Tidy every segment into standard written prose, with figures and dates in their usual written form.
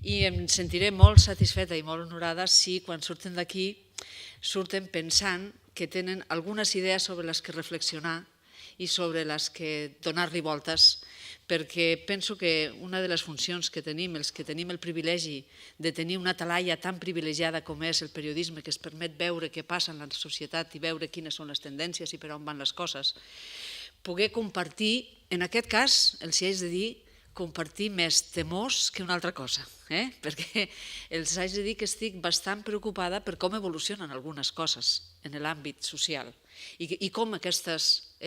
i em sentiré molt satisfeta i molt honorada si quan surten d'aquí surten pensant que tenen algunes idees sobre les que reflexionar i sobre les que donar-li voltes, perquè penso que una de les funcions que tenim, els que tenim el privilegi de tenir una talaia tan privilegiada com és el periodisme, que es permet veure què passa en la societat i veure quines són les tendències i per on van les coses, poder compartir, en aquest cas, els hi haig de dir, compartir més temors que una altra cosa, perquè els haig de dir que estic bastant preocupada per com evolucionen algunes coses en l'àmbit social i com aquestes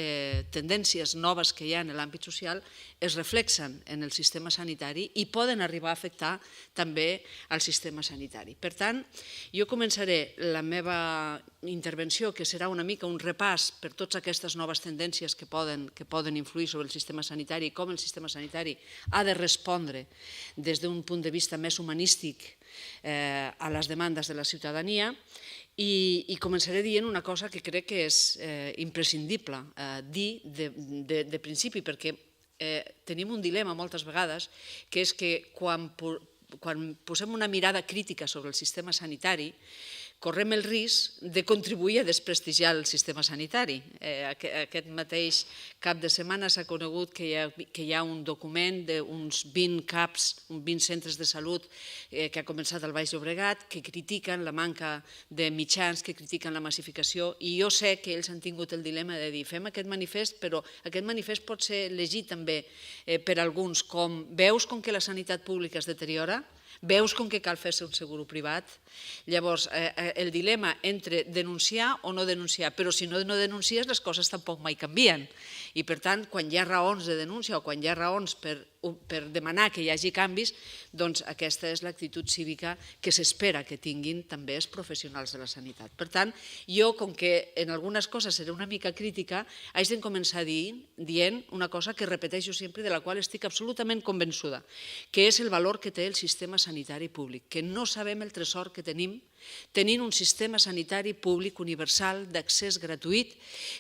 tendències noves que hi ha en l'àmbit social es reflexen en el sistema sanitari i poden arribar a afectar també el sistema sanitari. Per tant, jo començaré la meva intervenció, que serà una mica un repàs per totes aquestes noves tendències que poden influir sobre el sistema sanitari i com el sistema sanitari ha de respondre des d'un punt de vista més humanístic a les demandes de la ciutadania. I començaré dient una cosa que crec que és imprescindible dir de principi, perquè tenim un dilema moltes vegades, que és que quan posem una mirada crítica sobre el sistema sanitari, correm el risc de contribuir a desprestigiar el sistema sanitari. Aquest mateix cap de setmana s'ha conegut que hi ha un document d'uns 20 CAPs, uns 20 centres de salut que ha començat al Baix Llobregat, que critiquen la manca de mitjans, que critiquen la massificació, i jo sé que ells han tingut el dilema de dir fem aquest manifest, però aquest manifest pot ser llegit també per alguns com veus com que la sanitat pública es deteriora, veus com que cal fer-se un seguro privat. Llavors, el dilema entre denunciar o no denunciar, però si no denuncies les coses tampoc mai canvien. I per tant, quan hi ha raons de denúncia o quan hi ha raons per demanar que hi hagi canvis, doncs aquesta és l'actitud cívica que s'espera que tinguin també els professionals de la sanitat. Per tant, jo, com que en algunes coses seré una mica crítica, haig de començar dient una cosa que repeteixo sempre i de la qual estic absolutament convençuda, que és el valor que té el sistema sanitari públic, que no sabem el tresor que tenim tenint un sistema sanitari públic universal d'accés gratuït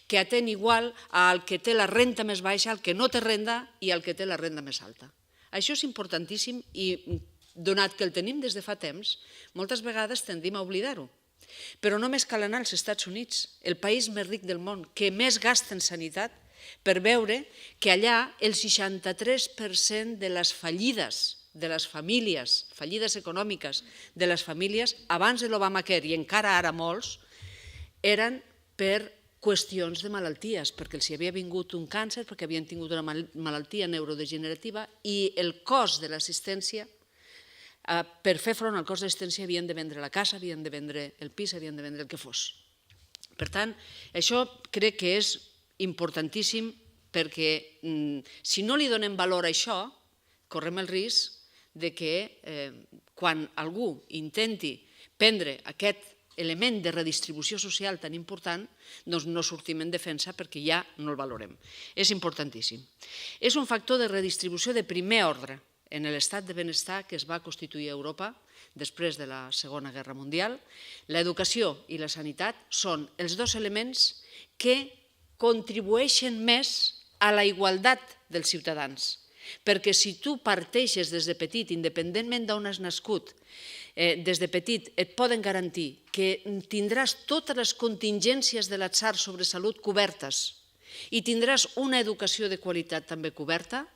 que atén igual al que té la renda més baixa, al que no té renda i al que té la renda més alta. Això és importantíssim i, donat que el tenim des de fa temps, moltes vegades tendim a oblidar-ho. Però només cal anar als Estats Units, el país més ric del món, que més gasta en sanitat, per veure que allà el 63% de les fallides de les famílies, fallides econòmiques de les famílies, abans de l'Obamacare i encara ara molts, eren per qüestions de malalties, perquè els hi havia vingut un càncer, perquè havien tingut una malaltia neurodegenerativa i el cost de l'assistència, per fer front al cost de l'assistència havien de vendre la casa, havien de vendre el pis, havien de vendre el que fos. Per tant, això crec que és importantíssim perquè si no li donem valor a això, correm el risc de que quan algú intenti prendre aquest element de redistribució social tan important, doncs no sortim en defensa perquè ja no el valorem. És importantíssim. És un factor de redistribució de primer ordre en l'estat de benestar que es va constituir a Europa després de la Segona Guerra Mundial. L'educació i la sanitat són els dos elements que contribueixen més a la igualtat dels ciutadans. Perquè si tu parteixes des de petit, independentment d'on has nascut, des de petit et poden garantir que tindràs totes les contingències de l'atzar sobre salut cobertes i tindràs una educació de qualitat també coberta,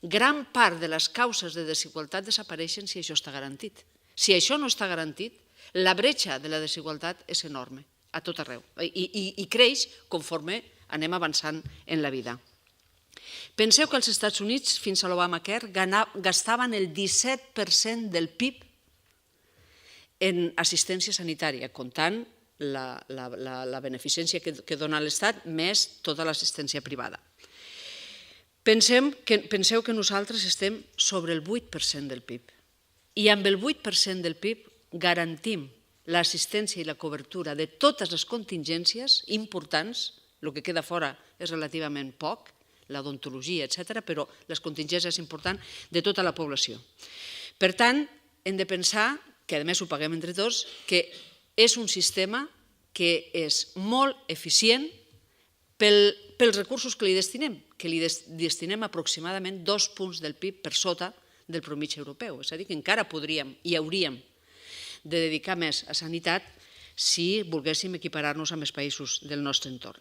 gran part de les causes de desigualtat desapareixen si això està garantit. Si això no està garantit, la bretxa de la desigualtat és enorme a tot arreu i creix conforme anem avançant en la vida. Penseu que als Estats Units, fins a l'Obamacare, gastaven el 17% del PIB en assistència sanitària, comptant la beneficència que dona l'Estat més tota l'assistència privada. Penseu que nosaltres estem sobre el 8% del PIB i amb el 8% del PIB garantim l'assistència i la cobertura de totes les contingències importants, el que queda fora és relativament poc, l'odontologia, etc., però les contingències importants de tota la població. Per tant, hem de pensar, que a més ho paguem entre tots, que és un sistema que és molt eficient pels recursos que li destinem, aproximadament 2 punts del PIB per sota del mitjà europeu. És a dir, que encara podríem i hauríem de dedicar més a sanitat si volguéssim equiparar-nos amb els països del nostre entorn.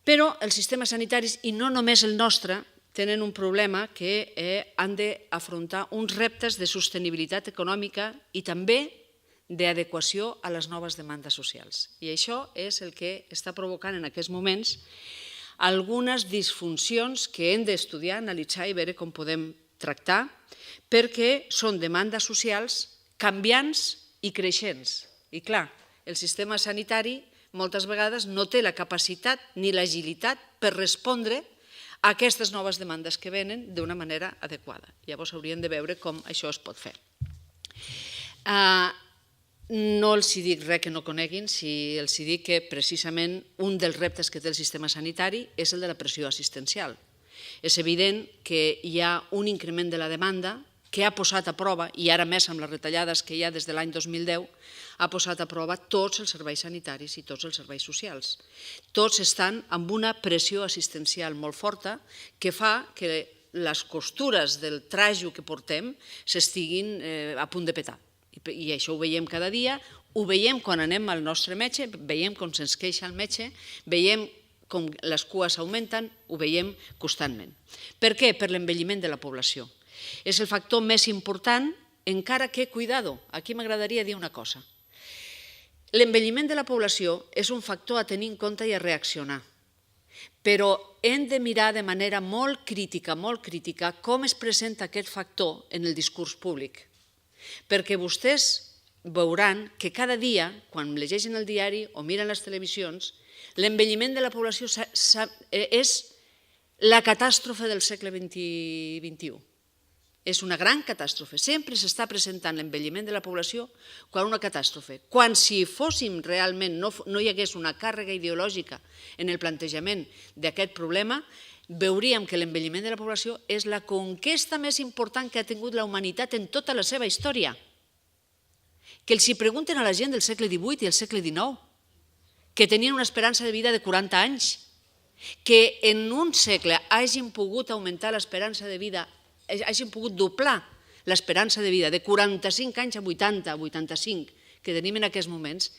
Però els sistemes sanitaris, i no només el nostre, tenen un problema que han d'afrontar uns reptes de sostenibilitat econòmica i també d'adequació a les noves demandes socials. I això és el que està provocant en aquests moments algunes disfuncions que hem d'estudiar, analitzar i veure com podem tractar, perquè són demandes socials canviants i creixents. I clar, el sistema sanitari moltes vegades no té la capacitat ni l'agilitat per respondre a aquestes noves demandes que venen d'una manera adequada. Llavors hauríem de veure com això es pot fer. No els dic res que no coneguin si els dic que precisament un dels reptes que té el sistema sanitari és el de la pressió assistencial. És evident que hi ha un increment de la demanda que ha posat a prova, i ara més amb les retallades que hi ha des de l'any 2010, ha posat a prova tots els serveis sanitaris i tots els serveis socials. Tots estan amb una pressió assistencial molt forta que fa que les costures del trajo que portem s'estiguin a punt de petar. I això ho veiem cada dia, ho veiem quan anem al nostre metge, veiem com se'ns queixa el metge, veiem com les cues augmenten, ho veiem constantment. Per què? Per l'envelliment de la població. És el factor més important, encara que, cuidado, aquí m'agradaria dir una cosa. L'envelliment de la població és un factor a tenir en compte i a reaccionar, però hem de mirar de manera molt crítica, com es presenta aquest factor en el discurs públic. Perquè vostès veuran que cada dia, quan llegeixen el diari o miren les televisions, l'envelliment de la població és la catàstrofe del segle XXI. És una gran catàstrofe. Sempre s'està presentant l'envelliment de la població com una catàstrofe. Quan si fóssim realment, no hi hagués una càrrega ideològica en el plantejament d'aquest problema, veuríem que l'envelliment de la població és la conquesta més important que ha tingut la humanitat en tota la seva història. Que els pregunten a la gent del segle XVIII i el segle XIX, que tenien una esperança de vida de 40 anys, que en un segle hagin pogut augmentar l'esperança de vida, hagin pogut doblar l'esperança de vida de 45 anys a 80, 85, que tenim en aquests moments,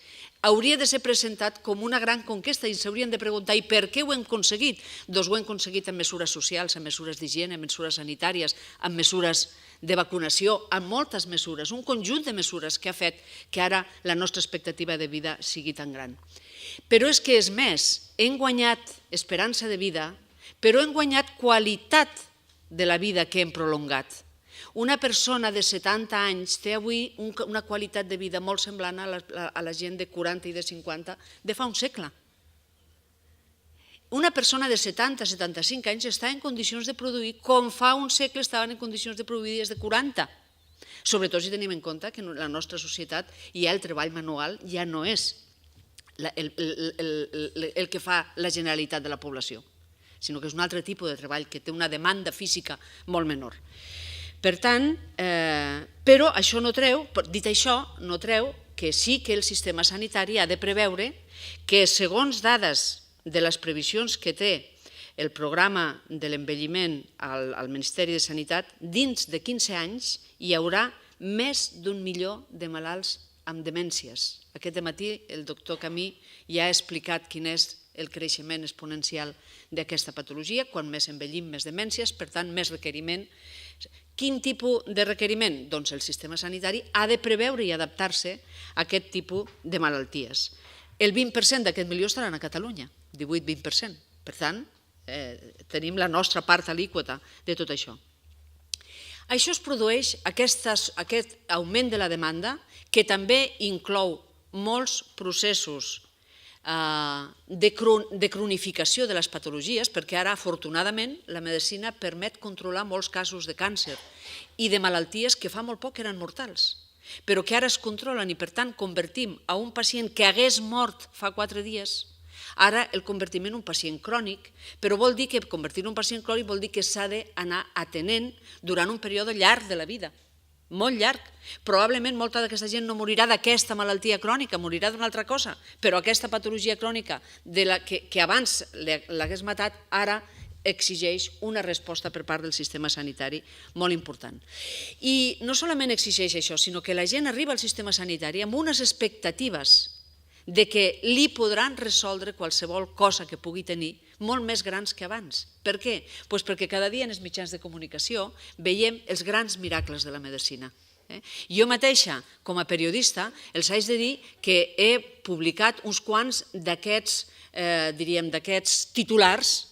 hauria de ser presentat com una gran conquesta i s'haurien de preguntar i per què ho hem aconseguit? Doncs ho hem aconseguit amb mesures socials, amb mesures d'higiene, amb mesures sanitàries, amb mesures de vacunació, amb moltes mesures, un conjunt de mesures que ha fet que ara la nostra expectativa de vida sigui tan gran. Però és que és més, hem guanyat esperança de vida, però hem guanyat qualitat de la vida que hem prolongat. Una persona de 70 anys té avui una qualitat de vida molt semblant a la gent de 40 i de 50 de fa un segle. Una persona de 70-75 anys està en condicions de produir com fa un segle estaven en condicions de produir des de 40. Sobretot si tenim en compte que en la nostra societat ja el treball manual ja no és el que fa la generalitat de la població, sinó que és un altre tipus de treball que té una demanda física molt menor. Per tant, però això no treu, dit això, no treu que sí que el sistema sanitari ha de preveure que segons dades de les previsions que té el programa de l'envelliment al Ministeri de Sanitat, dins de 15 anys hi haurà més d'1 milió de malalts amb demències. Aquest matí el doctor Camí ja ha explicat quin és el creixement exponencial d'aquesta patologia. Quan més envellim, més demències, per tant, més requeriment. Quin tipus de requeriment? Doncs el sistema sanitari ha de preveure i adaptar-se a aquest tipus de malalties. El 20% d'aquest milió estaran a Catalunya, 18-20%. Per tant, tenim la nostra part alíquota de tot això. Això es produeix, aquest augment de la demanda, que també inclou molts processos de cronificació de les patologies, perquè ara, afortunadament, la medicina permet controlar molts casos de càncer i de malalties que fa molt poc eren mortals, però que ara es controlen i, per tant, convertim a un pacient que hagués mort fa 4 dies, ara el convertim en un pacient crònic, però vol dir que convertir en un pacient crònic vol dir que s'ha d'anar atenent durant un període llarg de la vida, molt llarg. Probablement molta d'aquesta gent no morirà d'aquesta malaltia crònica, morirà d'una altra cosa, però aquesta patologia crònica que abans l'hagués matat, ara exigeix una resposta per part del sistema sanitari molt important. I no solament exigeix això, sinó que la gent arriba al sistema sanitari amb unes expectatives de que li podran resoldre qualsevol cosa que pugui tenir molt més grans que abans. Per què? Doncs perquè cada dia en els mitjans de comunicació veiem els grans miracles de la medicina. Jo mateixa, com a periodista, els haig de dir que he publicat uns quants d'aquests titulars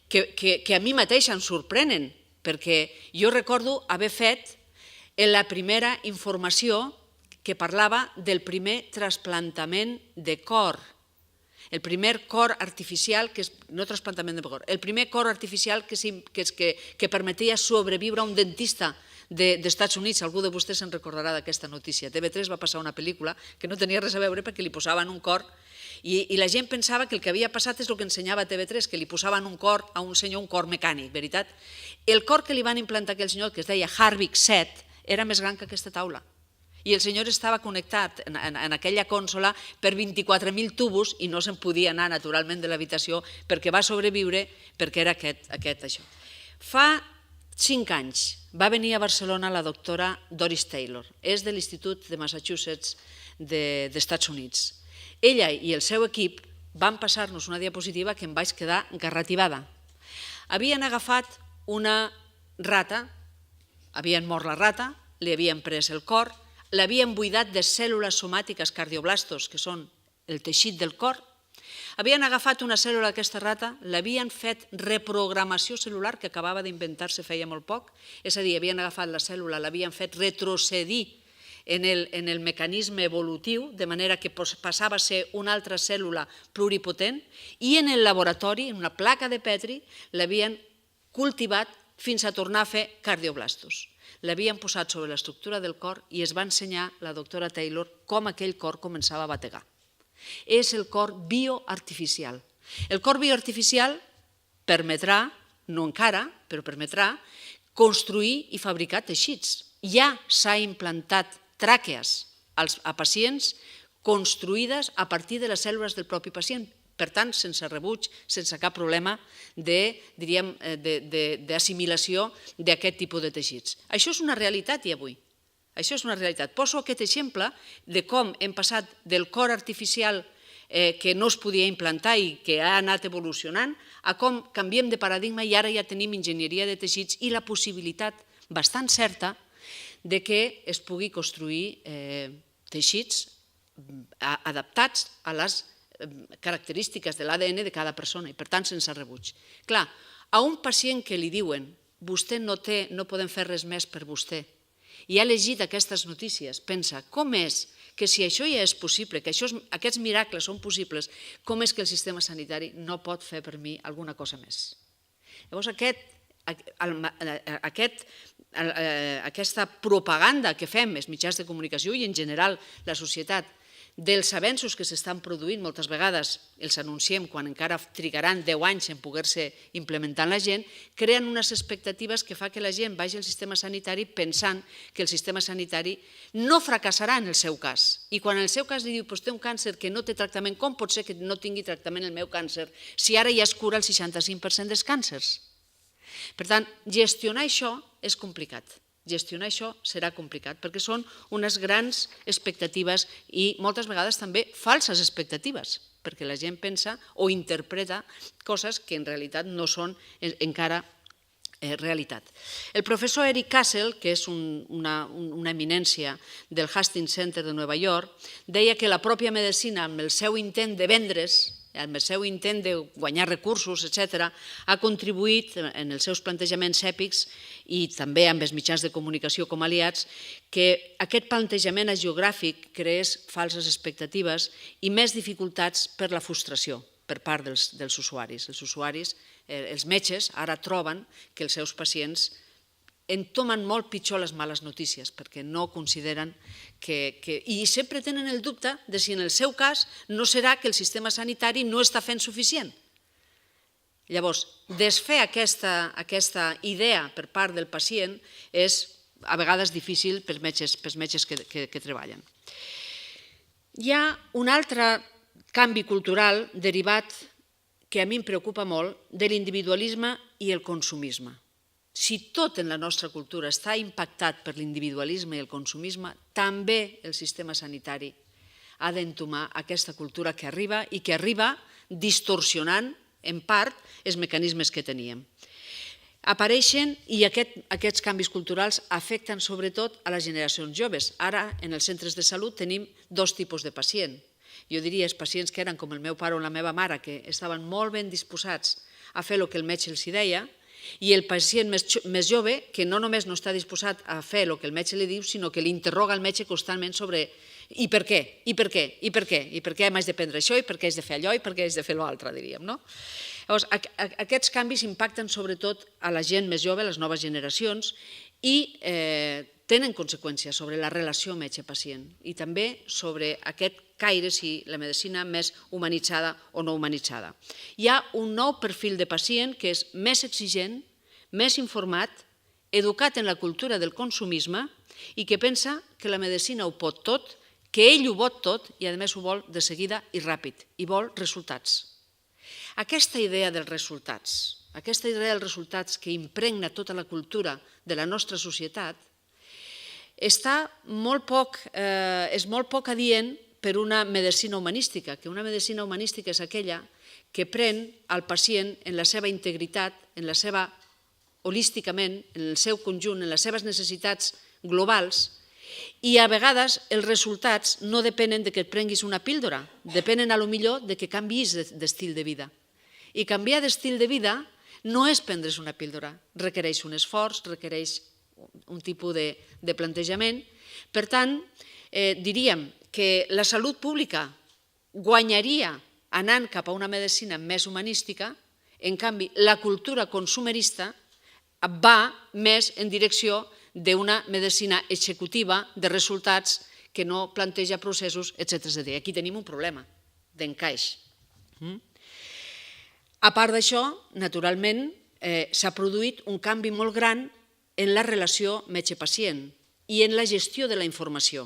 que a mi mateixa em sorprenen, perquè jo recordo haver fet la primera informació que parlava del primer trasplantament de cor, el primer cor artificial, no trasplantament de cor, el primer cor artificial que permetia sobreviure a un dentista dels Estats Units. Algú de vostès se'n recordarà d'aquesta notícia. TV3 va passar una pel·lícula que no tenia res a veure perquè li posaven un cor i la gent pensava que el que havia passat és el que ensenyava TV3, que li posaven un cor a un senyor, un cor mecànic, veritat? El cor que li van implantar a aquell senyor, que es deia Harvick 7, era més gran que aquesta taula. I el senyor estava connectat en aquella consola per 24.000 tubos i no se'n podia anar naturalment de l'habitació perquè va sobreviure perquè era aquest això. Fa 5 anys va venir a Barcelona la doctora Doris Taylor, és de l'Institut de Massachusetts dels Estats Units. Ella i el seu equip van passar-nos una diapositiva que em vaig quedar garrativada. Havien agafat una rata, havien mort la rata, li havien pres el cor, l'havien buidat de cèl·lules somàtiques cardioblastos, que són el teixit del cor, havien agafat una cèl·lula d'aquesta rata, l'havien fet reprogramació cel·lular, que acabava d'inventar-se feia molt poc, és a dir, havien agafat la cèl·lula, l'havien fet retrocedir en el mecanisme evolutiu, de manera que passava a ser una altra cèl·lula pluripotent, i en el laboratori, en una placa de Petri, l'havien cultivat fins a tornar a fer cardioblastos. L'havien posat sobre l'estructura del cor i es va ensenyar la doctora Taylor com aquell cor començava a bategar. És el cor bioartificial. El cor bioartificial permetrà, no encara, però permetrà, construir i fabricar teixits. Ja s'ha implantat tràquees a pacients construïdes a partir de les cèl·lules del propi pacient, per tant, sense rebuig, sense cap problema d'assimilació d'aquest tipus de teixits. Això és una realitat i avui. Això és una realitat. Poso aquest exemple de com hem passat del cor artificial que no es podia implantar i que ha anat evolucionant a com canviem de paradigma i ara ja tenim enginyeria de teixits i la possibilitat bastant certa de que es pugui construir teixits adaptats a les característiques de l'ADN de cada persona i, per tant, sense rebuig. Clar, a un pacient que li diuen vostè no podem fer res més per vostè i ha llegit aquestes notícies, pensa, com és que si això ja és possible, que aquests miracles són possibles, com és que el sistema sanitari no pot fer per mi alguna cosa més? Llavors, aquesta propaganda que fem els mitjans de comunicació i en general la societat dels avenços que s'estan produint, moltes vegades els anunciem quan encara trigaran 10 anys en poder-se implementar en la gent, creen unes expectatives que fa que la gent vagi al sistema sanitari pensant que el sistema sanitari no fracassarà en el seu cas. I quan en el seu cas li diu, té un càncer que no té tractament, com pot ser que no tingui tractament el meu càncer si ara ja es cura el 65% dels càncers? Per tant, gestionar això és complicat. Gestionar això serà complicat perquè són unes grans expectatives i moltes vegades també falses expectatives, perquè la gent pensa o interpreta coses que en realitat no són encara realitat. El professor Eric Kassel, que és una eminència del Hastings Center de Nova York, deia que la pròpia medicina, amb el seu intent de vendre's, amb el seu intent de guanyar recursos, etc., ha contribuït en els seus plantejaments èpics i també amb els mitjans de comunicació com a aliats que aquest plantejament geogràfic creés falses expectatives i més dificultats per la frustració per part dels usuaris. Els usuaris, els metges, ara troben que els seus pacients entomen molt pitjor les males notícies perquè no consideren i sempre tenen el dubte de si en el seu cas no serà que el sistema sanitari no està fent suficient. Llavors, desfer aquesta idea per part del pacient és a vegades difícil pels metges que treballen. Hi ha un altre canvi cultural derivat que a mi em preocupa molt de l'individualisme i el consumisme. Si tot en la nostra cultura està impactat per l'individualisme i el consumisme, també el sistema sanitari ha d'entomar aquesta cultura que arriba i que arriba distorsionant, en part, els mecanismes que teníem. Apareixen i aquests canvis culturals afecten sobretot a les generacions joves. Ara, en els centres de salut, tenim dos tipus de pacient. Jo diria els pacients que eren com el meu pare o la meva mare, que estaven molt ben disposats a fer el que el metge els deia, i el pacient més jove, que no només no està disposat a fer el que el metge li diu, sinó que li interroga el metge constantment sobre i per què, i per què, i per què, i per què m'haig de prendre això, i per què haig de fer allò, i per què haig de fer l'altre, diríem, no? Llavors, aquests canvis impacten sobretot a la gent més jove, a les noves generacions, i tenen conseqüències sobre la relació metge-pacient i també sobre aquest caire si la medicina més humanitzada o no humanitzada. Hi ha un nou perfil de pacient que és més exigent, més informat, educat en la cultura del consumisme i que pensa que la medicina ho pot tot, que ell ho pot tot i a més ho vol de seguida i ràpid i vol resultats. Aquesta idea dels resultats que impregna tota la cultura de la nostra societat és molt poc adient per una medicina humanística, que una medicina humanística és aquella que pren el pacient en la seva integritat, holísticament, en el seu conjunt, en les seves necessitats globals, i a vegades els resultats no depenen que et prenguis una píldora, depenen potser que canviïs d'estil de vida. I canviar d'estil de vida no és prendre's una píldora, requereix un esforç, requereix un tipus de plantejament. Per tant, diríem que la salut pública guanyaria anant cap a una medicina més humanística, en canvi la cultura consumerista va més en direcció d'una medicina executiva de resultats que no planteja processos, etc. És a dir, aquí tenim un problema d'encaix. A part d'això, naturalment, s'ha produït un canvi molt gran en la relació metge-pacient i en la gestió de la informació.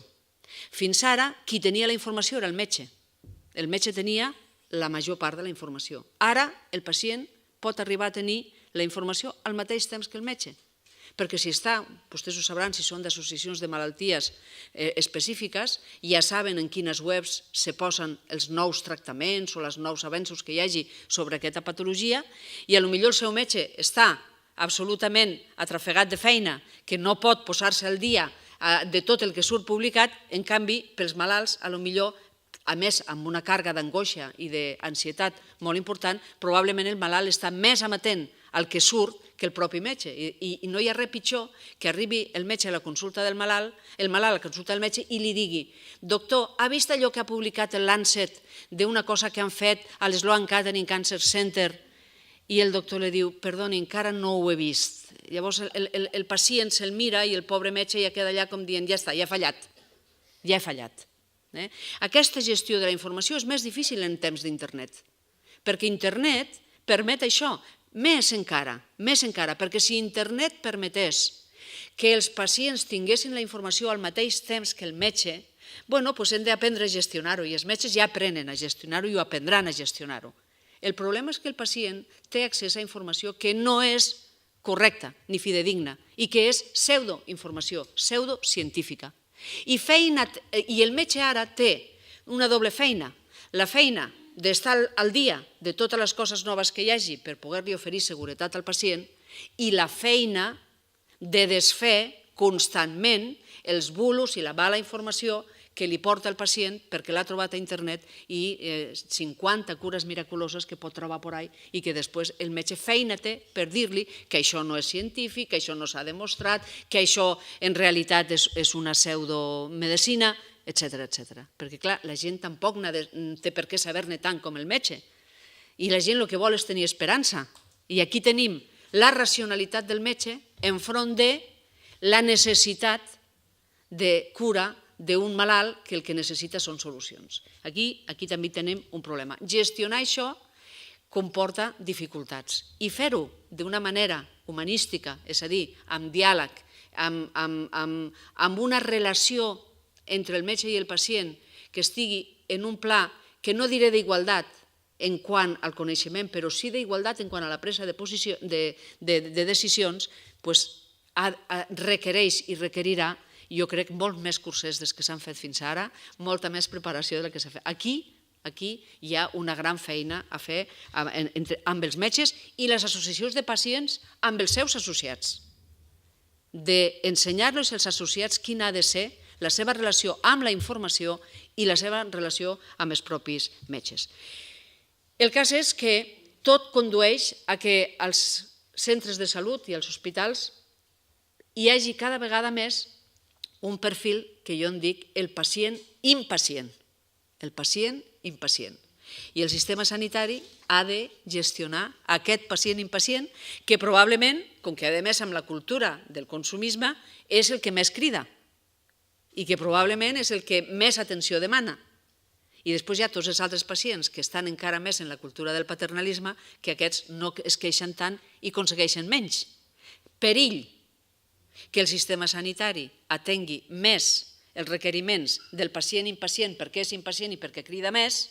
Fins ara, qui tenia la informació era el metge. El metge tenia la major part de la informació. Ara, el pacient pot arribar a tenir la informació al mateix temps que el metge. Perquè si està, vostès ho sabran, si són d'associacions de malalties específiques, ja saben en quines webs se posen els nous tractaments o els nous avenços que hi hagi sobre aquesta patologia, i potser el seu metge està absolutament atrafegat de feina, que no pot posar-se al dia de tot el que surt publicat, en canvi, pels malalts, potser, a més, amb una càrrega d'angoixa i d'ansietat molt important, probablement el malalt està més amatent al que surt que el propi metge. I no hi ha res pitjor que arribi el metge a la consulta del malalt, el malalt a la consulta del metge i li digui: doctor, ha vist allò que ha publicat el Lancet d'una cosa que han fet a l'Sloan Kettering Cancer Center? I el doctor li diu: perdoni, encara no ho he vist. Llavors el pacient se'l mira i el pobre metge ja queda allà com dient: ja està, ja he fallat, ja he fallat. Aquesta gestió de la informació és més difícil en temps d'internet, perquè internet permet això, més encara, perquè si internet permetés que els pacients tinguessin la informació al mateix temps que el metge, doncs hem d'aprendre a gestionar-ho, i els metges ja aprenen a gestionar-ho i ho aprendran a gestionar-ho. El problema és que el pacient té accés a informació que no és correcta ni fidedigna i que és pseudoinformació, pseudocientífica. I el metge ara té una doble feina, la feina d'estar al dia de totes les coses noves que hi hagi per poder-li oferir seguretat al pacient i la feina de desfer constantment els bulos i la mala informació que li porta el pacient perquè l'ha trobat a internet i 50 cures miraculoses que pot trobar per ahí i que després el metge feina té per dir-li que això no és científic, que això no s'ha demostrat, que això en realitat és una pseudomedicina, etc. Perquè, clar, la gent tampoc té per què saber-ne tant com el metge. I la gent el que vol és tenir esperança. I aquí tenim la racionalitat del metge enfront de la necessitat de cura d'un malalt que el que necessita són solucions. Aquí també tenim un problema. Gestionar això comporta dificultats i fer-ho d'una manera humanística, és a dir, amb diàleg, amb una relació entre el metge i el pacient que estigui en un pla que no diré d'igualtat, en quant al coneixement, però sí d'igualtat en quant a la presa de decisions, requereix i requerirà, jo crec, molt més cursers dels que s'han fet fins ara, molta més preparació de la que s'ha fet. Aquí hi ha una gran feina a fer amb els metges i les associacions de pacients amb els seus associats, d'ensenyar-los als associats quina ha de ser la seva relació amb la informació i la seva relació amb els propis metges. El cas és que tot condueix a que als centres de salut i als hospitals hi hagi cada vegada més un perfil que jo en dic el pacient impacient. El pacient impacient. I el sistema sanitari ha de gestionar aquest pacient impacient que probablement, com que a més amb la cultura del consumisme, és el que més crida i que probablement és el que més atenció demana. I després hi ha tots els altres pacients que estan encara més en la cultura del paternalisme, que aquests no es queixen tant i aconsegueixen menys. Perill que el sistema sanitari atengui més els requeriments del pacient impacient perquè és impacient i perquè crida més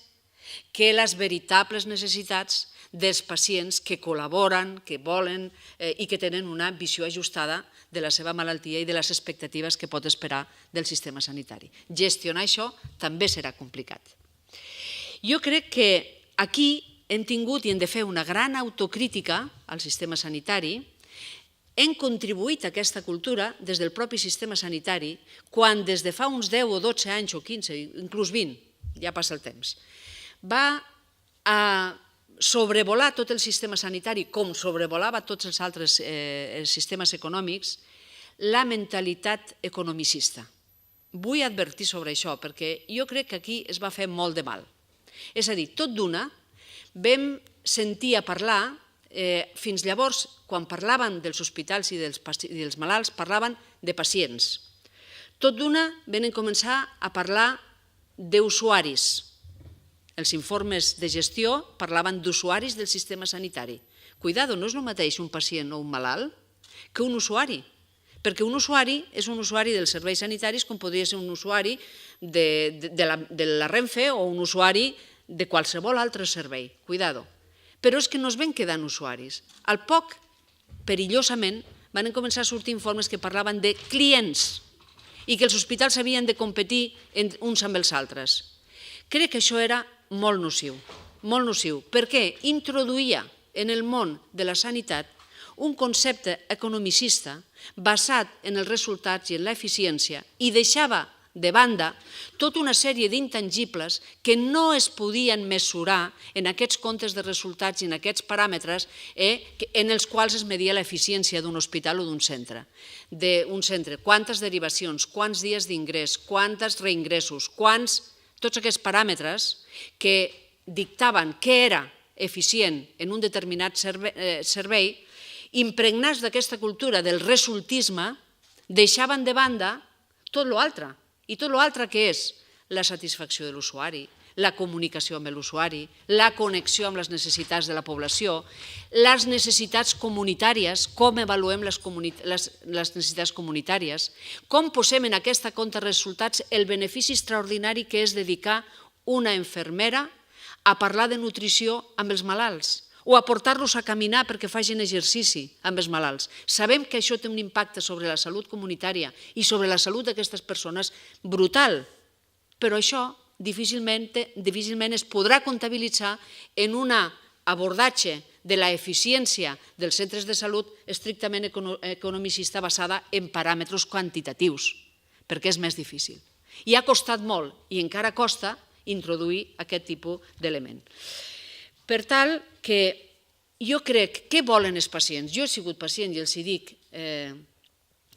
que les veritables necessitats dels pacients que col·laboren, que volen i que tenen una visió ajustada de la seva malaltia i de les expectatives que pot esperar del sistema sanitari. Gestionar això també serà complicat. Jo crec que aquí hem tingut i hem de fer una gran autocrítica al sistema sanitari. Hem contribuït a aquesta cultura des del propi sistema sanitari quan des de fa uns 10 o 12 anys o 15, inclús 20, ja passa el temps, va a sobrevolar tot el sistema sanitari com sobrevolava tots els altres sistemes econòmics, la mentalitat economicista. Vull advertir sobre això perquè jo crec que aquí es va fer molt de mal. És a dir, tot d'una vam sentir a parlar, fins llavors, quan parlaven dels hospitals i dels malalts, parlaven de pacients. Tot d'una vam començar a parlar d'usuaris. Els informes de gestió parlaven d'usuaris del sistema sanitari. Cuidado, no és el mateix un pacient o un malalt que un usuari, perquè un usuari és un usuari dels serveis sanitaris com podria ser un usuari de la Renfe o un usuari de qualsevol altre servei. Cuidado. Però és que no es van quedant usuaris. Al poc, perillosament, van començar a sortir informes que parlaven de clients i que els hospitals havien de competir uns amb els altres. Crec que això era molt nociu, perquè introduïa en el món de la sanitat un concepte economicista basat en els resultats i en l'eficiència i deixava de banda tota una sèrie d'intangibles que no es podien mesurar en aquests comptes de resultats i en aquests paràmetres en els quals es media l'eficiència d'un hospital o d'un centre. Quantes derivacions, quants dies d'ingrés, quants reingressos, tots aquests paràmetres que dictaven què era eficient en un determinat servei, impregnats d'aquesta cultura del resultisme, deixaven de banda tot l'altre. I tot l'altre què és? La satisfacció de l'usuari, la comunicació amb l'usuari, la connexió amb les necessitats de la població, les necessitats comunitàries, com avaluem les necessitats comunitàries, com posem en aquesta compte resultats el benefici extraordinari que és dedicar una infermera a parlar de nutrició amb els malalts o a portar-los a caminar perquè facin exercici amb els malalts. Sabem que això té un impacte sobre la salut comunitària i sobre la salut d'aquestes persones brutal, però això difícilment es podrà comptabilitzar en un abordatge de l'eficiència dels centres de salut estrictament economicista basada en paràmetres quantitatius, perquè és més difícil. I ha costat molt, i encara costa, introduir aquest tipus d'element. Per tal que jo crec, què volen els pacients? Jo he sigut pacient i els dic,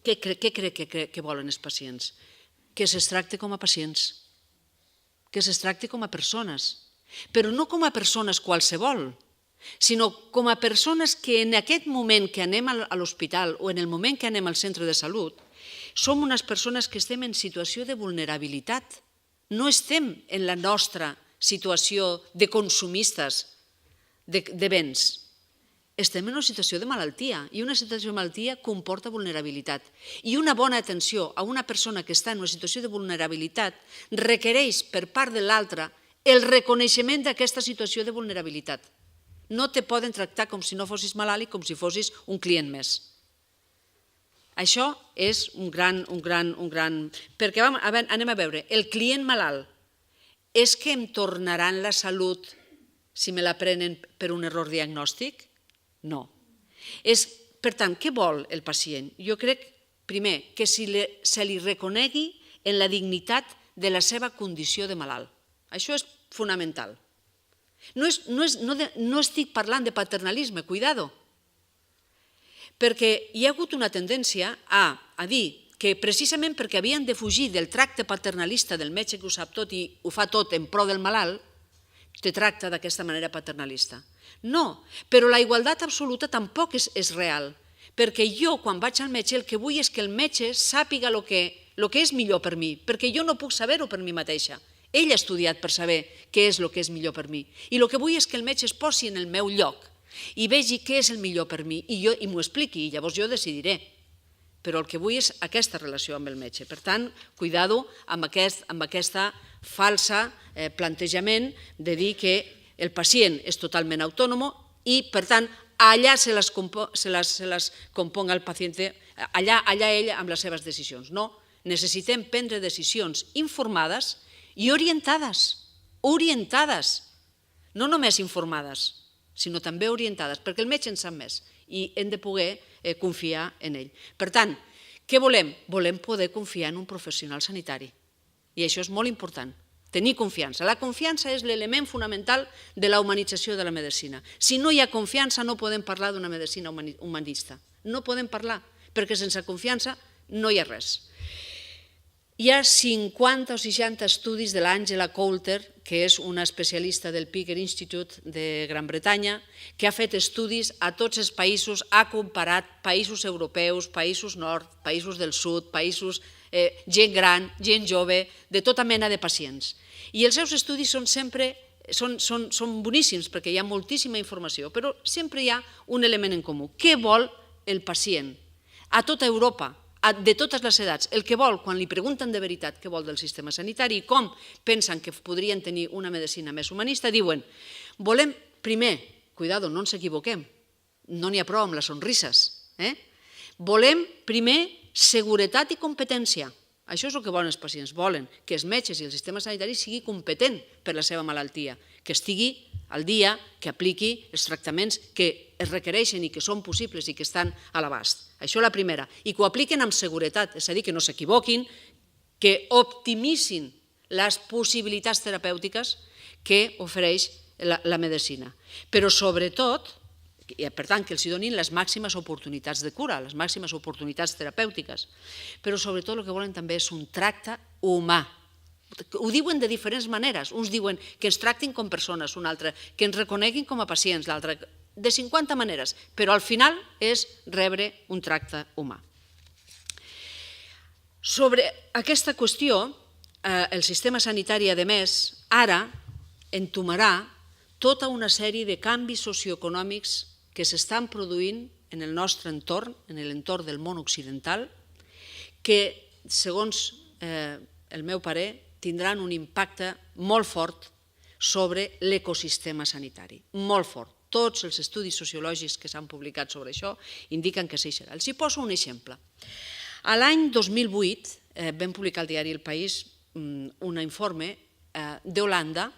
què crec que volen els pacients? Que se'ls tracti com a pacients, que se'ls tracti com a persones, però no com a persones qualsevol, sinó com a persones que en aquest moment que anem a l'hospital o en el moment que anem al centre de salut, som unes persones que estem en situació de vulnerabilitat. No estem en la nostra situació de consumistes de béns. Estem en una situació de malaltia i una situació de malaltia comporta vulnerabilitat. I una bona atenció a una persona que està en una situació de vulnerabilitat requereix per part de l'altra el reconeixement d'aquesta situació de vulnerabilitat. No te poden tractar com si no fossis malalt i com si fossis un client més. Això és un gran... Perquè anem a veure, el client malalt, és que em tornaran la salut si me la prenen per un error diagnòstic? No. Per tant, què vol el pacient? Jo crec, primer, que se li reconegui en la dignitat de la seva condició de malalt. Això és fonamental. No estic parlant de paternalisme, cuidado, perquè hi ha hagut una tendència a dir que precisament perquè havien de fugir del tracte paternalista del metge que ho sap tot i ho fa tot en pro del malalt, te tracta d'aquesta manera paternalista. No, però la igualtat absoluta tampoc és real, perquè jo, quan vaig al metge, el que vull és que el metge sàpiga el que és millor per mi, perquè jo no puc saber-ho per mi mateixa. Ell ha estudiat per saber què és el que és millor per mi. I el que vull és que el metge es posi en el meu lloc i vegi què és el millor per mi i m'ho expliqui, i llavors jo decidiré. Però el que vull és aquesta relació amb el metge. Per tant, cuidado amb aquesta falsa plantejament de dir que el pacient és totalment autònom i, per tant, allà se les componga el pacient, allà ell amb les seves decisions. No, necessitem prendre decisions informades i orientades, no només informades, sinó també orientades, perquè el metge en sap més i hem de poder confiar en ell. Per tant, què volem? Volem poder confiar en un professional sanitari i això és molt important, tenir confiança. La confiança és l'element fonamental de la humanització de la medicina. Si no hi ha confiança no podem parlar d'una medicina humanista, no podem parlar, perquè sense confiança no hi ha res. Hi ha 50 o 60 estudis de l'Angela Coulter, que és una especialista del Picker Institute de Gran Bretanya, que ha fet estudis a tots els països, ha comparat països europeus, països nord, països del sud, països, gent gran, gent jove, de tota mena de pacients. I els seus estudis són boníssims perquè hi ha moltíssima informació, però sempre hi ha un element en comú. Què vol el pacient? A tota Europa, de totes les edats, el que vol, quan li pregunten de veritat què vol del sistema sanitari i com pensen que podrien tenir una medicina més humanista, diuen, volem, primer, cuidado, no ens equivoquem, no n'hi ha prou amb les sonrises, volem, primer, seguretat i competència. Això és el que volen els pacients, volen que els metges i el sistema sanitari sigui competent per la seva malaltia, que estigui al dia, que apliqui els tractaments que es requereixen i que són possibles i que estan a l'abast. Això és la primera. I que ho apliquen amb seguretat, és a dir, que no s'equivoquin, que optimitzin les possibilitats terapèutiques que ofereix la medicina. Però sobretot, per tant, que els donin les màximes oportunitats de cura, les màximes oportunitats terapèutiques. Però sobretot el que volen també és un tracte humà. Ho diuen de diferents maneres. Uns diuen que ens tractin com persones, un altre que ens reconeguin com a pacients, l'altre de 50 maneres, però al final és rebre un tracte humà. Sobre aquesta qüestió, el sistema sanitari, a més, ara entomarà tota una sèrie de canvis socioeconòmics que s'estan produint en el nostre entorn, en l'entorn del món occidental, que, segons el meu parer, tindran un impacte molt fort sobre l'ecosistema sanitari, molt fort. Tots els estudis sociològics que s'han publicat sobre això indiquen que sí serà. Els hi poso un exemple. L'any 2008 vam publicar al diari El País un informe d'Holanda.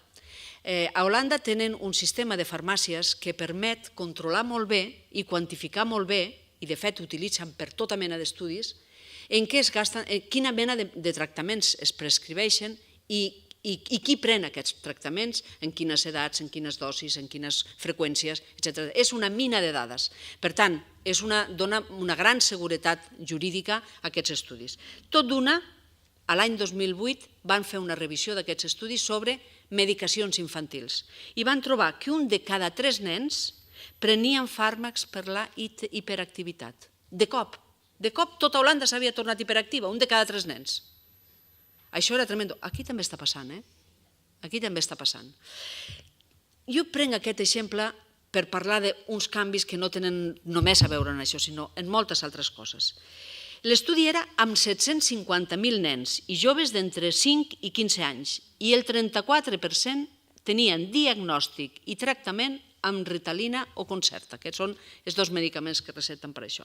A Holanda tenen un sistema de farmàcies que permet controlar molt bé i quantificar molt bé, i de fet utilitzen per tota mena d'estudis, en què es gasten, quina mena de tractaments es prescriveixen i qui pren aquests tractaments, en quines edats, en quines dosis, en quines freqüències, etc. És una mina de dades. Per tant, dona una gran seguretat jurídica a aquests estudis. Tot d'una, l'any 2008 van fer una revisió d'aquests estudis sobre medicacions infantils i van trobar que un de cada 3 nens prenien fàrmacs per la hiperactivitat. De cop tota Holanda s'havia tornat hiperactiva, un de cada 3 nens. Això era tremendo. Aquí també està passant, Aquí també està passant. Jo prenc aquest exemple per parlar d'uns canvis que no tenen només a veure amb això, sinó en moltes altres coses. L'estudi era amb 750.000 nens i joves d'entre 5 i 15 anys i el 34% tenien diagnòstic i tractament amb Ritalina o Concerta, que són els dos medicaments que receten per això.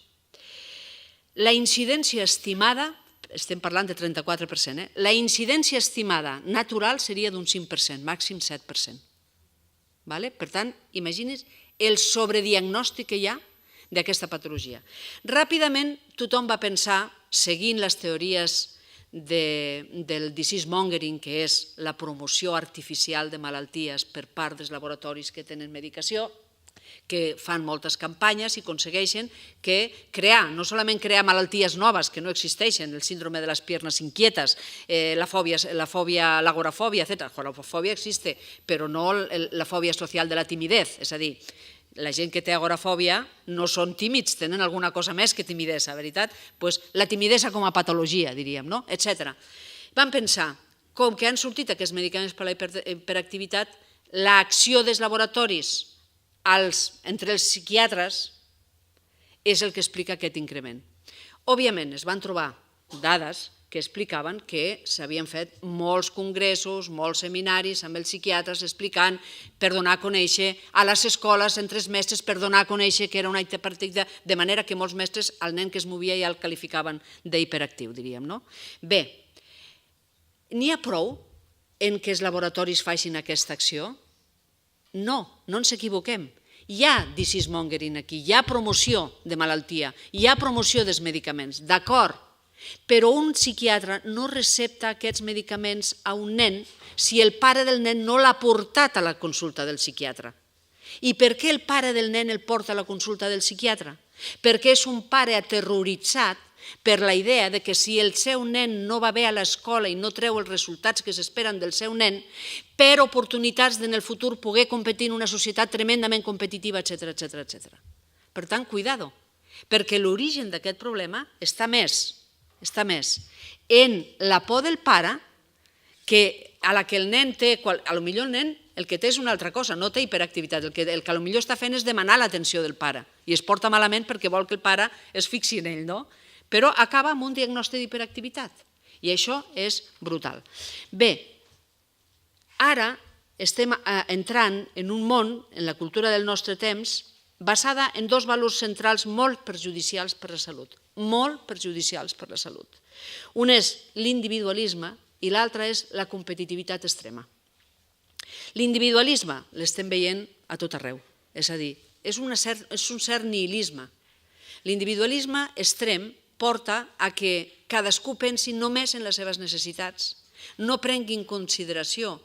La incidència estimada, estem parlant de 34%, la incidència estimada natural seria d'un 5%, màxim 7%. Per tant, imagini's el sobrediagnòstic que hi ha d'aquesta patologia. Ràpidament tothom va pensar, seguint les teories del disease mongering, que és la promoció artificial de malalties per part dels laboratoris que tenen medicació, que fan moltes campanyes i aconsegueixen que no solament crear malalties noves que no existeixen, el síndrome de les piernas inquietes, l'agorafòbia, etc. L'agorafòbia existe, però no la fòbia social de la timidez, és a dir, la gent que té agorafòbia no són tímids, tenen alguna cosa més que timidesa, veritat? La timidesa com a patologia, diríem, etc. Vam pensar, com que han sortit aquests medicaments per a la hiperactivitat, l'acció dels laboratoris entre els psiquiatres és el que explica aquest increment. Òbviament, es van trobar dades que explicaven que s'havien fet molts congressos, molts seminaris amb els psiquiatres explicant per donar a conèixer a les escoles, entre els mestres, per donar a conèixer que era una hiperactivitat, de manera que molts mestres el nen que es movia ja el qualificaven d'hiperactiu, diríem. Bé, n'hi ha prou en que els laboratoris facin aquesta acció? No, no ens equivoquem. Hi ha disease mongering aquí, hi ha promoció de malaltia, hi ha promoció dels medicaments, d'acord, però un psiquiatre no recepta aquests medicaments a un nen si el pare del nen no l'ha portat a la consulta del psiquiatre. I per què el pare del nen el porta a la consulta del psiquiatre? Perquè és un pare aterroritzat per la idea que si el seu nen no va bé a l'escola i no treu els resultats que s'esperen del seu nen, per oportunitats en el futur poder competir en una societat tremendament competitiva, etc. Per tant, cuidado, perquè l'origen d'aquest problema està més en la por del pare, a la que el nen té, potser el nen el que té és una altra cosa, no té hiperactivitat, el que potser està fent és demanar l'atenció del pare i es porta malament perquè vol que el pare es fixi en ell, no? Però acaba amb un diagnòstic d'hiperactivitat i això és brutal. Bé, ara estem entrant en un món, en la cultura del nostre temps, basada en dos valors centrals molt perjudicials per la salut, molt perjudicials per la salut. Un és l'individualisme i l'altre és la competitivitat extrema. L'individualisme l'estem veient a tot arreu, és a dir, és un cert nihilisme. L'individualisme extrem porta a que cadascú pensi només en les seves necessitats, no prengui en consideració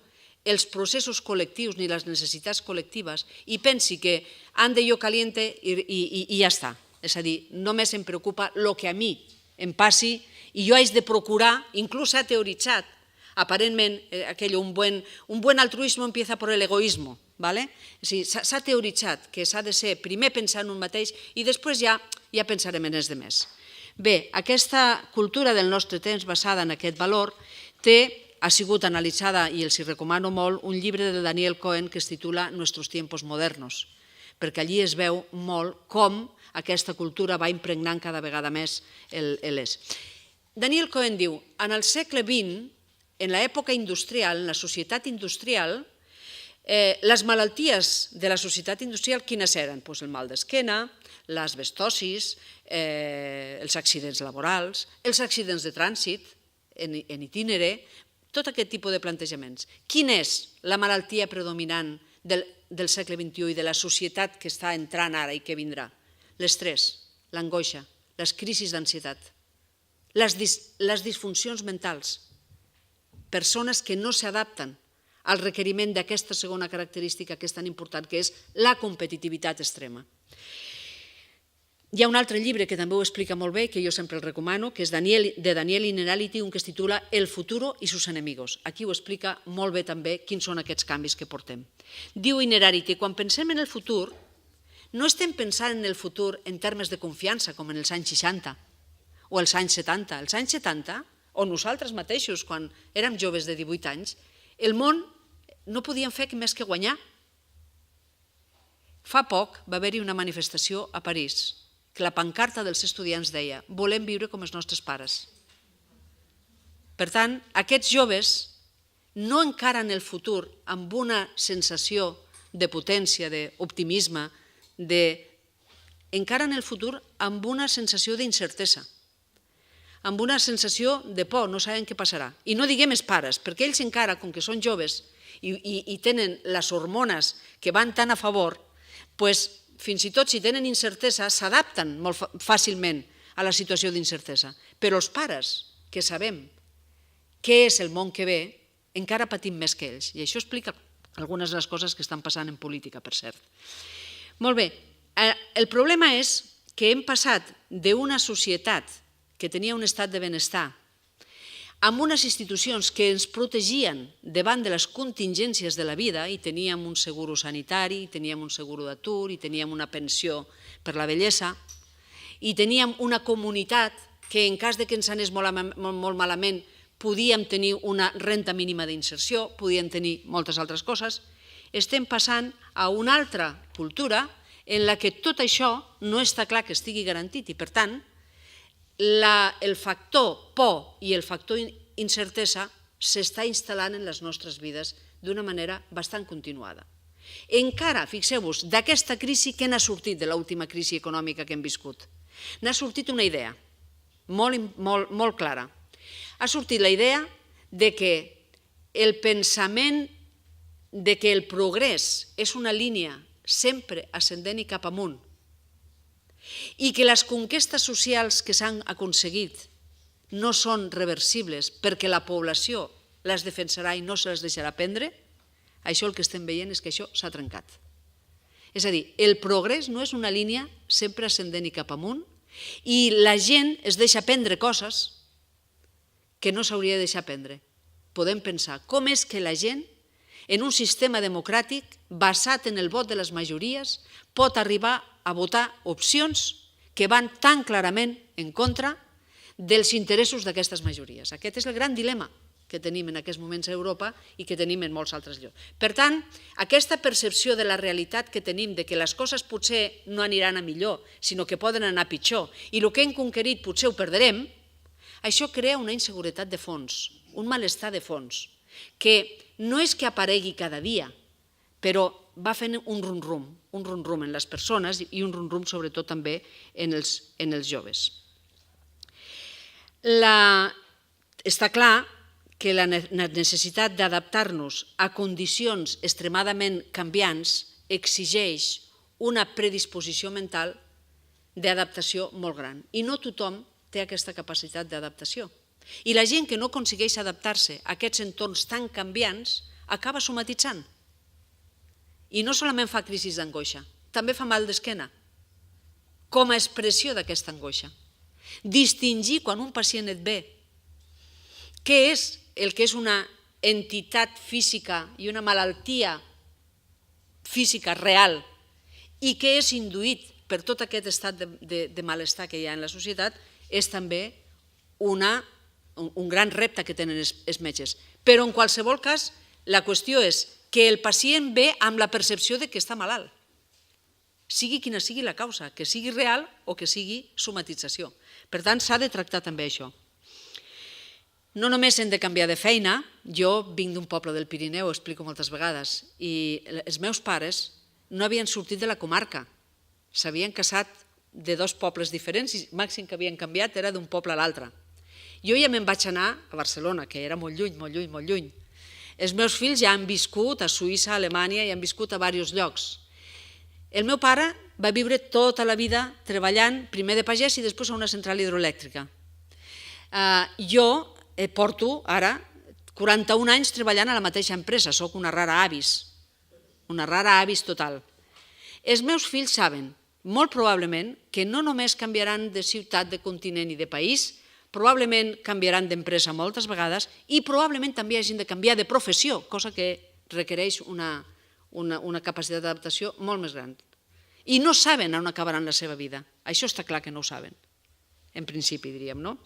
els processos col·lectius ni les necessitats col·lectives i pensi que ande yo caliente i ja està. És a dir, només em preocupa el que a mi em passi i jo haig de procurar, inclús s'ha teoritzat, aparentment, un buen altruismo empieza por el egoísmo. S'ha teoritzat que s'ha de ser primer pensar en un mateix i després ja pensarem en els altres. Bé, aquesta cultura del nostre temps basada en aquest valor ha sigut analitzada, i els recomano molt, un llibre de Daniel Cohen que es titula Nuestros tiempos modernos, perquè allí es veu molt com aquesta cultura va impregnant cada vegada més l'és. Daniel Cohen diu, en el segle XX, en l'època industrial, en la societat industrial, les malalties de la societat industrial quines eren? El mal d'esquena, l'asbestosis, els accidents laborals, els accidents de trànsit en itinere, tot aquest tipus de plantejaments. Quina és la malaltia predominant del segle XXI i de la societat que està entrant ara i que vindrà? L'estrès, l'angoixa, les crisis d'ansietat, les disfuncions mentals, persones que no s'adapten al requeriment d'aquesta segona característica que és tan important, que és la competitivitat extrema. Hi ha un altre llibre que també ho explica molt bé, que jo sempre el recomano, que és de Daniel Innerarity, un que es titula El futuro y sus enemigos. Aquí ho explica molt bé també quins són aquests canvis que portem. Diu Innerarity, quan pensem en el futur, no estem pensant en el futur en termes de confiança, com en els anys 60 o els anys 70. Els anys 70, o nosaltres mateixos, quan érem joves de 18 anys, el món no podíem fer més que guanyar. Fa poc va haver-hi una manifestació a París, que la pancarta dels estudiants deia «Volem viure com els nostres pares». Per tant, aquests joves no encaren el futur amb una sensació de potència, d'optimisme, encaren el futur amb una sensació d'incertesa, amb una sensació de por, no saben què passarà. I no diguem els pares, perquè ells encara, com que són joves i tenen les hormones que van tan a favor, fins i tot si tenen incertesa s'adapten molt fàcilment a la situació d'incertesa. Però els pares, que sabem què és el món que ve, encara patim més que ells. I això explica algunes de les coses que estan passant en política, per cert. Molt bé, el problema és que hem passat d'una societat que tenia un estat de benestar amb unes institucions que ens protegien davant de les contingències de la vida, i teníem un seguro sanitari, teníem un seguro d'atur, i teníem una pensió per la vellesa, i teníem una comunitat que en cas que ens anés molt malament podíem tenir una renta mínima d'inserció, podíem tenir moltes altres coses. Estem passant a una altra cultura en la que tot això no està clar que estigui garantit i, per tant, el factor por i el factor incertesa s'està instal·lant en les nostres vides d'una manera bastant continuada. Encara, fixeu-vos, d'aquesta crisi, què n'ha sortit de l'última crisi econòmica que hem viscut? N'ha sortit una idea molt clara. Ha sortit la idea de que el pensament de que el progrés és una línia sempre ascendent i cap amunt i que les conquestes socials que s'han aconseguit no són reversibles perquè la població les defensarà i no se les deixarà prendre, això el que estem veient és que això s'ha trencat. És a dir, el progrés no és una línia sempre ascendent i cap amunt i la gent es deixa prendre coses que no s'hauria de deixar prendre. Podem pensar com és que la gent, en un sistema democràtic basat en el vot de les majories, pot arribar a votar opcions que van tan clarament en contra dels interessos d'aquestes majories. Aquest és el gran dilema que tenim en aquests moments a Europa i que tenim en molts altres llocs. Per tant, aquesta percepció de la realitat que tenim, de que les coses potser no aniran a millor, sinó que poden anar a pitjor, i el que hem conquerit potser ho perdrem, això crea una inseguretat de fons, un malestar de fons, que no és que aparegui cada dia, però va fent un rum-rum en les persones i un rum-rum sobretot també en els joves. Està clar que la necessitat d'adaptar-nos a condicions extremadament canviants exigeix una predisposició mental d'adaptació molt gran i no tothom té aquesta capacitat d'adaptació. I la gent que no aconsegueix adaptar-se a aquests entorns tan canviants acaba somatitzant. I no solament fa crisis d'angoixa, també fa mal d'esquena, com a expressió d'aquesta angoixa. Distingir quan un pacient et ve què és el que és una entitat física i una malaltia física real i què és induït per tot aquest estat de malestar que hi ha en la societat és també un gran repte que tenen els metges. Però en qualsevol cas, la qüestió és que el pacient ve amb la percepció que està malalt, sigui quina sigui la causa, que sigui real o que sigui somatització. Per tant, s'ha de tractar també això. No només hem de canviar de feina, jo vinc d'un poble del Pirineu, ho explico moltes vegades, i els meus pares no havien sortit de la comarca, s'havien casat de dos pobles diferents i el màxim que havien canviat era d'un poble a l'altre. Jo ja me'n vaig anar a Barcelona, que era molt lluny, molt lluny, molt lluny. Els meus fills ja han viscut a Suïssa, a Alemanya i han viscut a diversos llocs. El meu pare va viure tota la vida treballant primer de pagès i després a una central hidroelèctrica. Jo porto ara 41 anys treballant a la mateixa empresa, soc una rara avis total. Els meus fills saben, molt probablement, que no només canviaran de ciutat, de continent i de país, probablement canviaran d'empresa moltes vegades i probablement també hagin de canviar de professió, cosa que requereix una capacitat d'adaptació molt més gran. I no saben on acabaran la seva vida. Això està clar que no ho saben, en principi, diríem, no?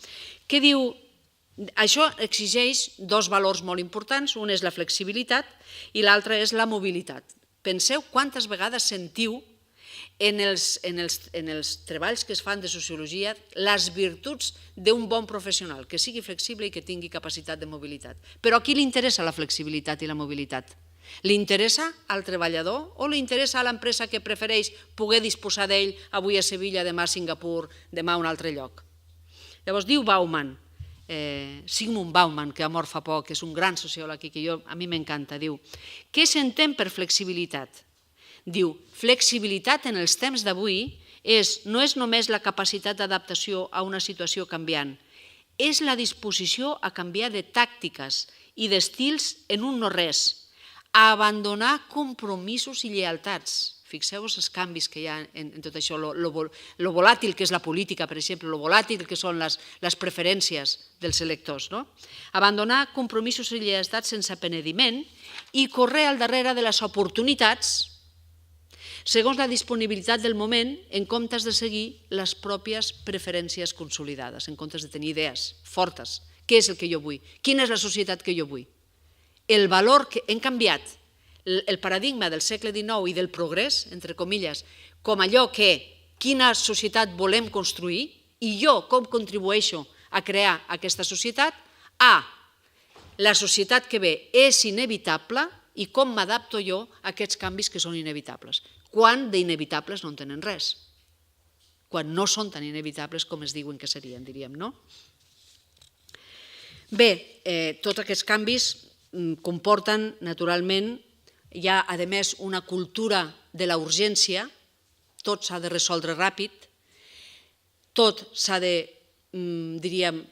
Què diu? Això exigeix dos valors molt importants, un és la flexibilitat i l'altre és la mobilitat. Penseu quantes vegades sentiu en els treballs que es fan de sociologia les virtuts d'un bon professional, que sigui flexible i que tingui capacitat de mobilitat. Però a qui li interessa la flexibilitat i la mobilitat? Li interessa al treballador o li interessa a l'empresa que prefereix poder disposar d'ell avui a Sevilla, demà a Singapur, demà a un altre lloc? Llavors diu Bauman, Zygmunt Bauman, que ha mort fa poc, que és un gran sociòleg i que a mi m'encanta, diu: què s'entén per flexibilitat? Diu, flexibilitat en els temps d'avui no és només la capacitat d'adaptació a una situació canviant, és la disposició a canviar de tàctiques i d'estils en un no-res, a abandonar compromisos i lleialtats. Fixeu-vos els canvis que hi ha en tot això, lo volàtil que és la política, per exemple, lo volàtil que són les preferències dels electors. Abandonar compromisos i lleialtats sense penediment i córrer al darrere de les oportunitats segons la disponibilitat del moment, en comptes de seguir les pròpies preferències consolidades, en comptes de tenir idees fortes. Què és el que jo vull? Quina és la societat que jo vull? El valor que hem canviat, el paradigma del segle XIX i del progrés, entre comilles, com allò que quina societat volem construir i jo com contribueixo a crear aquesta societat, la societat que ve és inevitable i com m'adapto jo a aquests canvis que són inevitables. Quan d'inevitables no en tenen res. Quan no són tan inevitables com es diuen que serien, diríem, no? Bé, tots aquests canvis comporten, naturalment, hi ha, a més, una cultura de la urgència, tot s'ha de resoldre ràpid, tot s'ha de, diríem,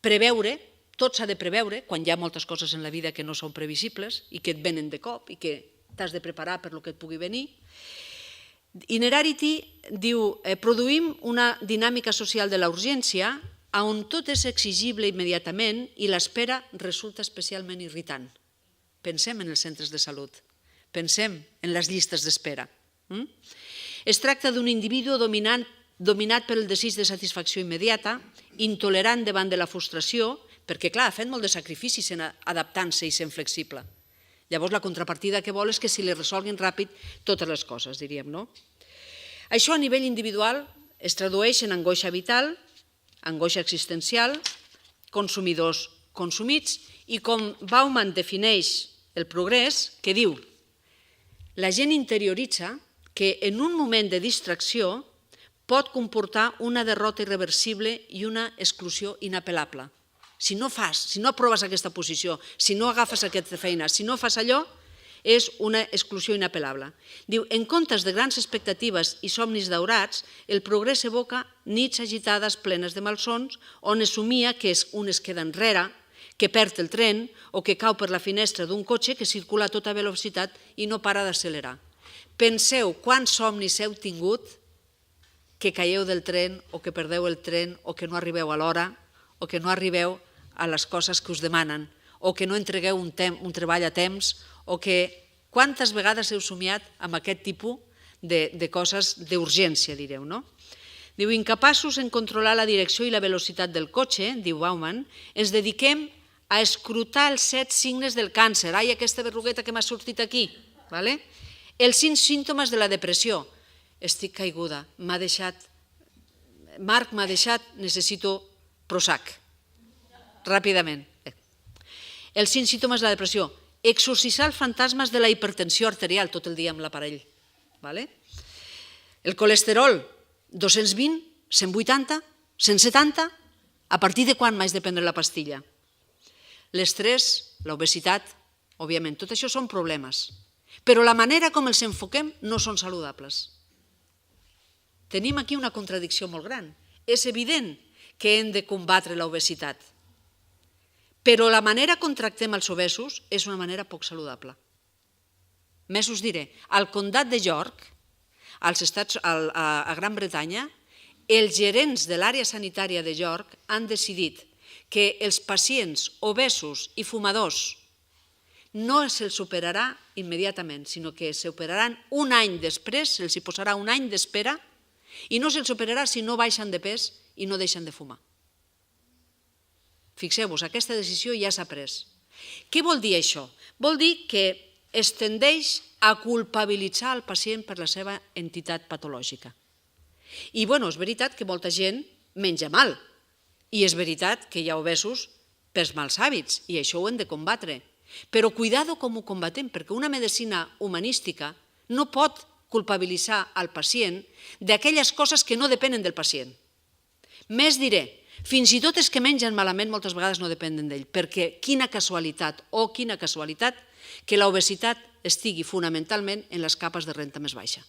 preveure, tot s'ha de preveure, quan hi ha moltes coses en la vida que no són previsibles i que et venen de cop i que t'has de preparar per el que et pugui venir. Innerarity diu, produïm una dinàmica social de la urgència on tot és exigible immediatament i l'espera resulta especialment irritant. Pensem en els centres de salut, pensem en les llistes d'espera. Es tracta d'un individu dominat per el desig de satisfacció immediata, intolerant davant de la frustració, perquè, clar, ha fet molt de sacrificis adaptant-se i sent flexible. Llavors, la contrapartida que vol és que se li resolguin ràpid totes les coses, diríem, no? Això a nivell individual es tradueix en angoixa vital, angoixa existencial, consumidors consumits i com Bauman defineix el progrés, que diu: la gent interioritza que en un moment de distracció pot comportar una derrota irreversible i una exclusió inapel·lable. Si no aproves aquesta posició, si no agafes aquesta feina, si no fas allò, és una exclusió inapel·lable. Diu, en comptes de grans expectatives i somnis daurats, el progrés evoca nits agitades plenes de malsons, on es somia que un es queda enrere, que perd el tren o que cau per la finestra d'un cotxe que circula a tota velocitat i no para d'accelerar. Penseu quants somnis heu tingut que caieu del tren o que perdeu el tren o que no arribeu a l'hora o que no arribeu a les coses que us demanen o que no entregueu un treball a temps o que quantes vegades heu somiat amb aquest tipus de coses d'urgència, direu, no? Diu, incapaços en controlar la direcció i la velocitat del cotxe, diu Bauman, ens dediquem a escrutar els 7 signes del càncer. Ai, aquesta berrugueta que m'ha sortit aquí. Els 5 símptomes de la depressió. Estic caiguda, m'ha deixat, Marc m'ha deixat, necessito Prozac. Ràpidament. Els 5 símptomes de la depressió. Exorcitzar els fantasmes de la hipertensió arterial tot el dia amb l'aparell. El colesterol, 220, 180, 170, a partir de quan m'haig de prendre la pastilla? L'estrès, l'obesitat, òbviament, tot això són problemes, però la manera com els enfoquem no són saludables. Tenim aquí una contradicció molt gran. És evident que hem de combatre l'obesitat, però la manera com tractem els obesos és una manera poc saludable. Més us diré, al Comtat de York, a Gran Bretanya, els gerents de l'àrea sanitària de York han decidit que els pacients obesos i fumadors no se'ls operarà immediatament, sinó que s'operaran un any després, se'ls posarà un any d'espera i no se'ls operarà si no baixen de pes i no deixen de fumar. Fixeu-vos, aquesta decisió ja s'ha pres. Què vol dir això? Vol dir que es tendeix a culpabilitzar el pacient per la seva entitat patològica. I és veritat que molta gent menja mal, i és veritat que hi ha obesos pels mals hàbits, i això ho hem de combatre. Però cuidado com ho combatem, perquè una medicina humanística no pot culpabilitzar al pacient d'aquelles coses que no depenen del pacient. Més diré, fins i tot els que mengen malament moltes vegades no depenen d'ell, perquè quina casualitat que l'obesitat estigui fonamentalment en les capes de renta més baixa.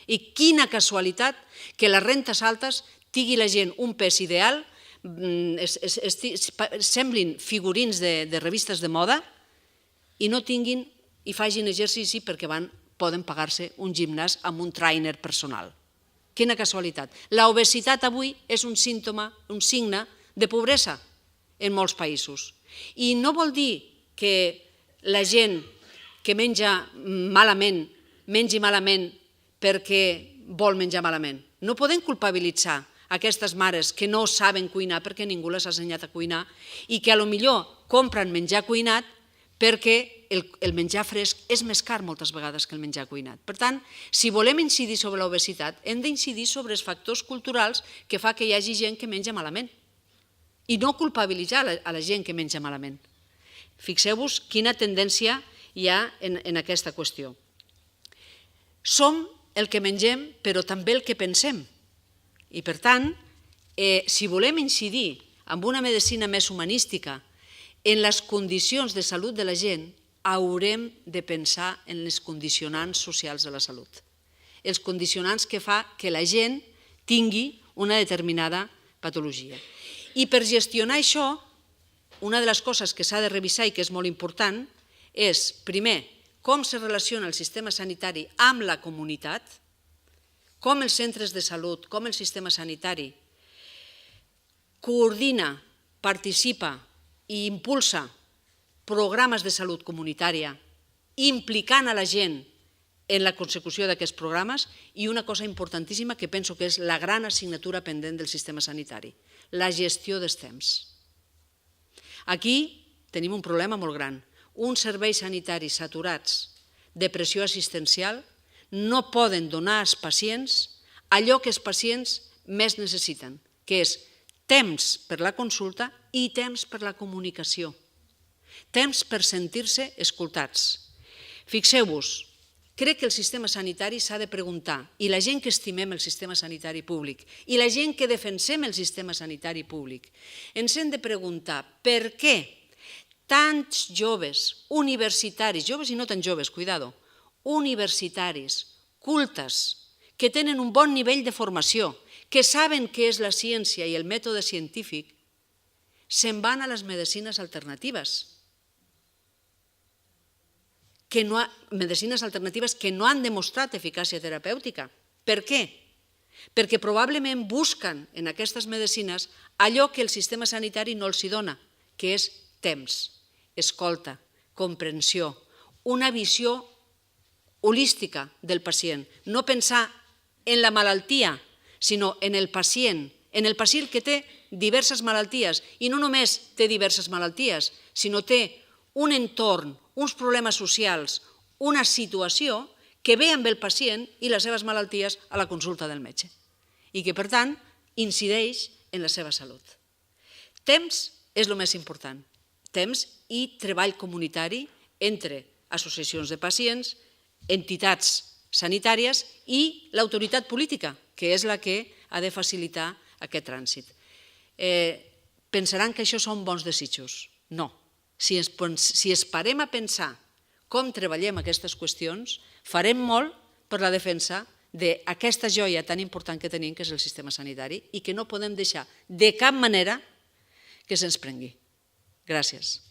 I quina casualitat que les rentes altes tingui la gent un pes ideal, semblin figurins de revistes de moda i no tinguin i facin exercici perquè poden pagar-se un gimnàs amb un trainer personal. Quina casualitat. L'obesitat avui és un símptoma, un signe de pobresa en molts països. I no vol dir que la gent que menja malament mengi malament perquè vol menjar malament. No podem culpabilitzar aquestes mares que no saben cuinar perquè ningú les ha ensenyat a cuinar i que potser compren menjar cuinat perquè el menjar fresc és més car moltes vegades que el menjar cuinat. Per tant, si volem incidir sobre l'obesitat, hem d'incidir sobre els factors culturals que fa que hi hagi gent que menja malament i no culpabilitzar a la gent que menja malament. Fixeu-vos quina tendència hi ha en aquesta qüestió. Som el que mengem, però també el que pensem. I, per tant, si volem incidir en una medicina més humanística, en les condicions de salut de la gent, haurem de pensar en les condicionants socials de la salut. Els condicionants que fa que la gent tingui una determinada patologia. I per gestionar això, una de les coses que s'ha de revisar i que és molt important és, primer, com se relaciona el sistema sanitari amb la comunitat, com els centres de salut, com el sistema sanitari coordina, participa i impulsa programes de salut comunitària, implicant a la gent en la consecució d'aquests programes, i una cosa importantíssima que penso que és la gran assignatura pendent del sistema sanitari, la gestió dels temps. Aquí tenim un problema molt gran. Uns serveis sanitaris saturats de pressió assistencial no poden donar als pacients allò que els pacients més necessiten, que és temps per la consulta i temps per la comunicació, temps per sentir-se escoltats. Fixeu-vos, crec que el sistema sanitari s'ha de preguntar, i la gent que estimem el sistema sanitari públic, i la gent que defensem el sistema sanitari públic, ens hem de preguntar per què tants joves, universitaris, joves i no tan joves, cuidado, universitaris, cultes, que tenen un bon nivell de formació, que saben què és la ciència i el mètode científic, se'n van a les medicines alternatives. Medicines alternatives que no han demostrat eficàcia terapèutica. Per què? Perquè probablement busquen en aquestes medicines allò que el sistema sanitari no els dona, que és temps, escolta, comprensió, una visió holística del pacient, no pensar en la malaltia, sinó en el pacient que té diverses malalties, i no només té diverses malalties, sinó té un entorn, uns problemes socials, una situació que ve amb el pacient i les seves malalties a la consulta del metge i que, per tant, incideix en la seva salut. Temps és el més important, temps i treball comunitari entre associacions de pacients, entitats sanitàries i l'autoritat política, que és la que ha de facilitar aquest trànsit. Pensaran que això són bons desitjos. No. Si es parem a pensar com treballem aquestes qüestions, farem molt per la defensa d'aquesta joia tan important que tenim, que és el sistema sanitari, i que no podem deixar de cap manera que se'ns prengui. Gràcies.